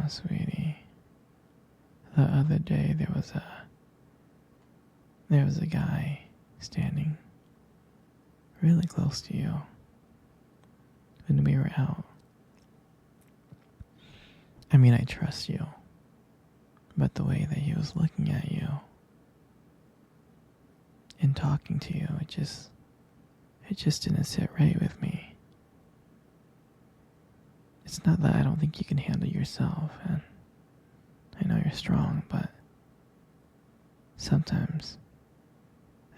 Sweetie, the other day there was a guy standing really close to you when we were out. I mean, I trust you, but the way that he was looking at you and talking to you, it just didn't sit right with me. It's not that I don't think you can handle yourself, and I know you're strong, but sometimes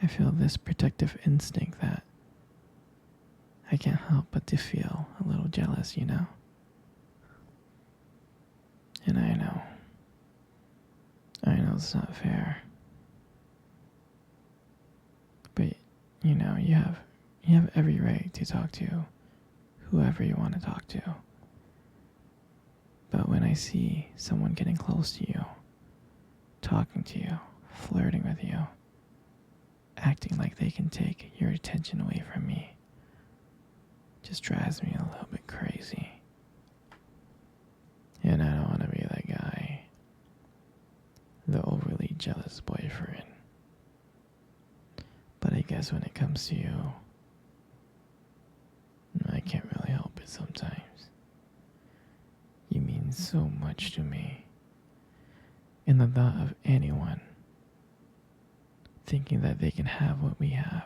I feel this protective instinct that I can't help but to feel a little jealous, you know? And I know it's not fair. But, you have every right to talk to whoever you want to talk to. But when I see someone getting close to you, talking to you, flirting with you, acting like they can take your attention away from me, it just drives me a little bit crazy. And I don't want to be that guy, the overly jealous boyfriend. But I guess when it comes to you, I can't really help it sometimes. You mean so much to me. And the thought of anyone thinking that they can have what we have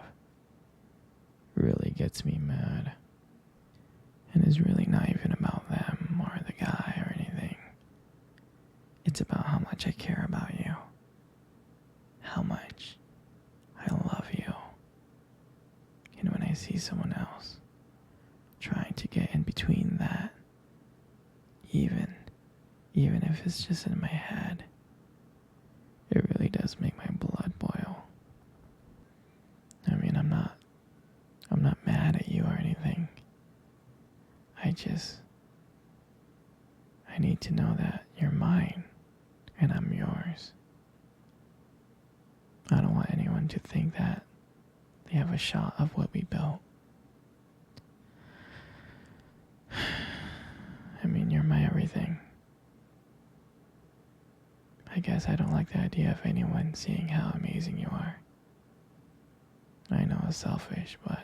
really gets me mad. And it's really not even about them or the guy or anything. It's about how much I care about you. How much I love you. And when I see someone else trying to get in between that, even if it's just in my head, it really does make my blood boil. I mean, I'm not mad at you or anything. I need to know that you're mine and I'm yours. I don't want anyone to think that they have a shot of what we built. I mean, you're my everything. I guess I don't like the idea of anyone seeing how amazing you are. I know it's selfish, but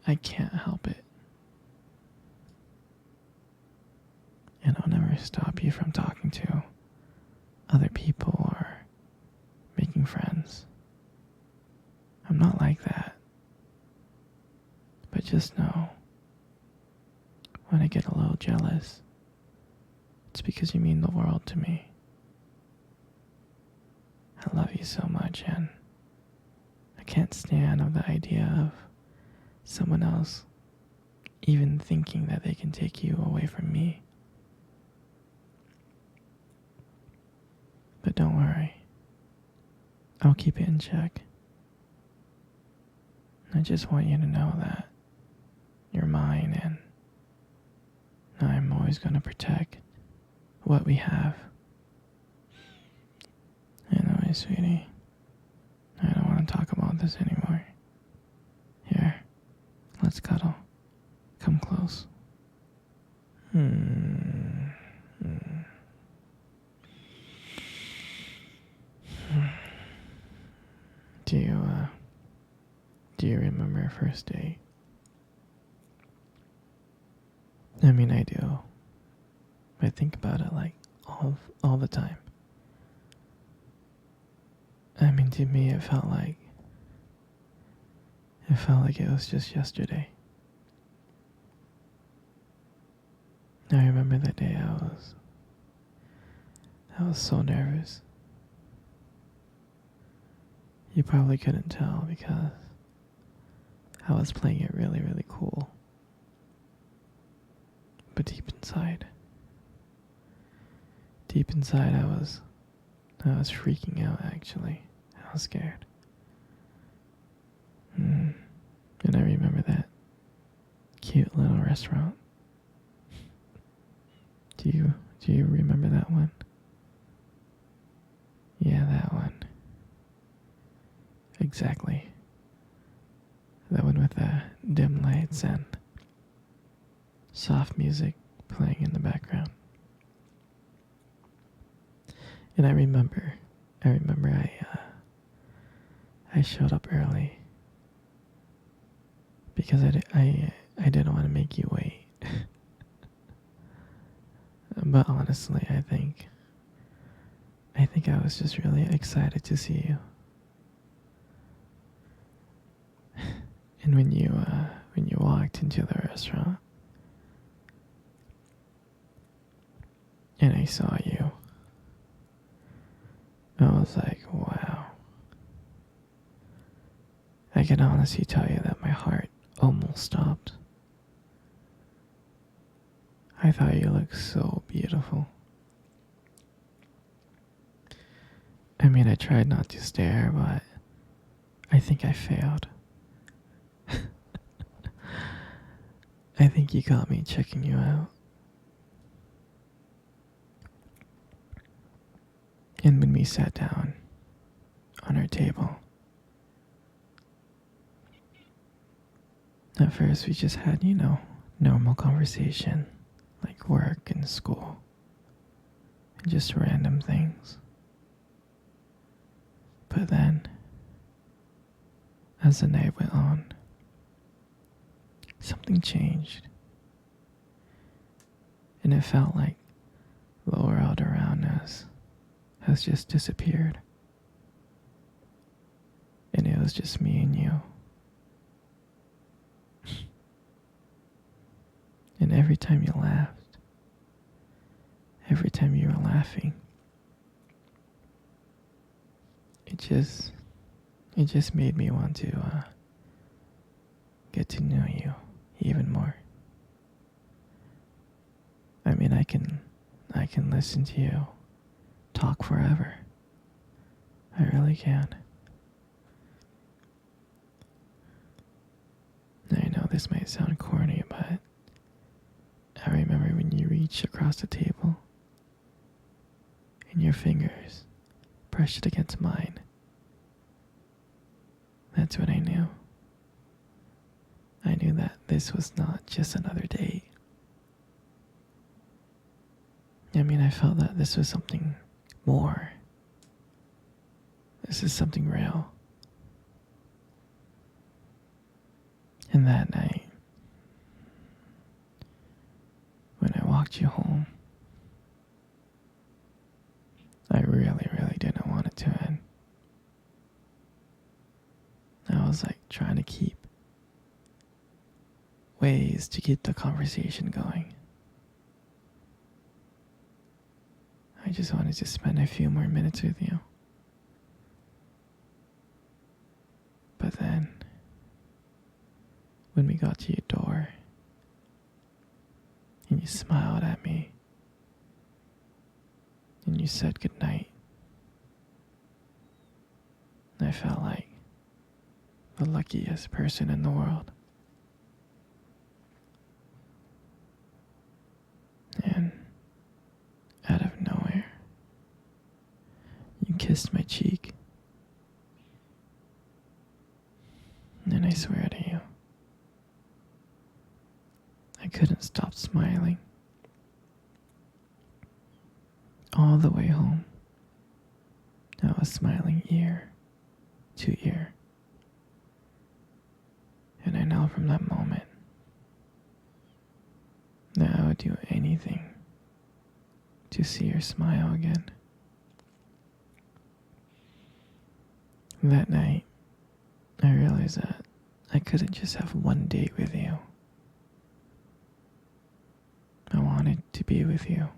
I can't help it. And I'll never stop you from talking to other people or making friends. I'm not like that. But just know, when I get a little jealous, it's because you mean the world to me. I love you so much, and I can't stand of the idea of someone else even thinking that they can take you away from me. But don't worry, I'll keep it in check. I just want you to know that you're mine, and I'm always going to protect what we have. Anyway, sweetie, I don't want to talk about this anymore. Here, let's cuddle. Come close. Do you remember our first date? I mean, I do. I think about it like all the time. I mean, to me, it felt like it was just yesterday. I remember that day I was so nervous. You probably couldn't tell because I was playing it really, really cool. But deep inside, I was freaking out, actually. I was scared. And I remember that cute little restaurant. Do you remember that one? Yeah, that one. Exactly. That one with the dim lights and soft music playing in the background. And I remember I showed up early because I didn't want to make you wait. But honestly, I think I was just really excited to see you. And when you walked into the restaurant and I saw you, I was like, wow. I can honestly tell you that my heart almost stopped. I thought you looked so beautiful. I mean, I tried not to stare, but I think I failed. I think you got me checking you out. And when we sat down on our table, at first we just had, normal conversation, like work and school, and just random things. But then, as the night went on, something changed. And it felt like the world around us has just disappeared. And it was just me and you. And every time you laughed, every time you were laughing, it just made me want to get to know you even more. I mean, I can listen to you talk forever. I really can. I know this might sound corny, but I remember when you reached across the table and your fingers brushed it against mine. That's when I knew. I knew that this was not just another date. I mean, I felt that this was something more. This is something real. And that night, when I walked you home, I really, really didn't want it to end. I was like trying to keep ways to keep the conversation going. I just wanted to spend a few more minutes with you. But then, when we got to your door, and you smiled at me, and you said goodnight, I felt like the luckiest person in the world. And out of nowhere, you kissed my cheek. And I swear to you, I couldn't stop smiling. All the way home, I was smiling ear to ear. And I know from that moment that I would do anything to see her smile again. That night, I realized that I couldn't just have one date with you. I wanted to be with you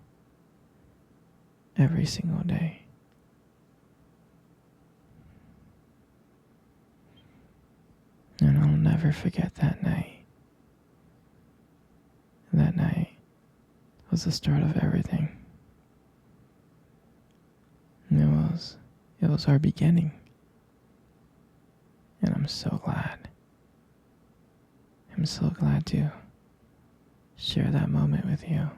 every single day. And I'll never forget that night. That night was the start of everything. It was our beginning. And I'm so glad. I'm so glad to share that moment with you.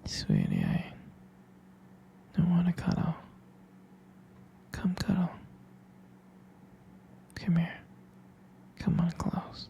Sweetie, I want to cuddle. Come cuddle. Come here. Come on close.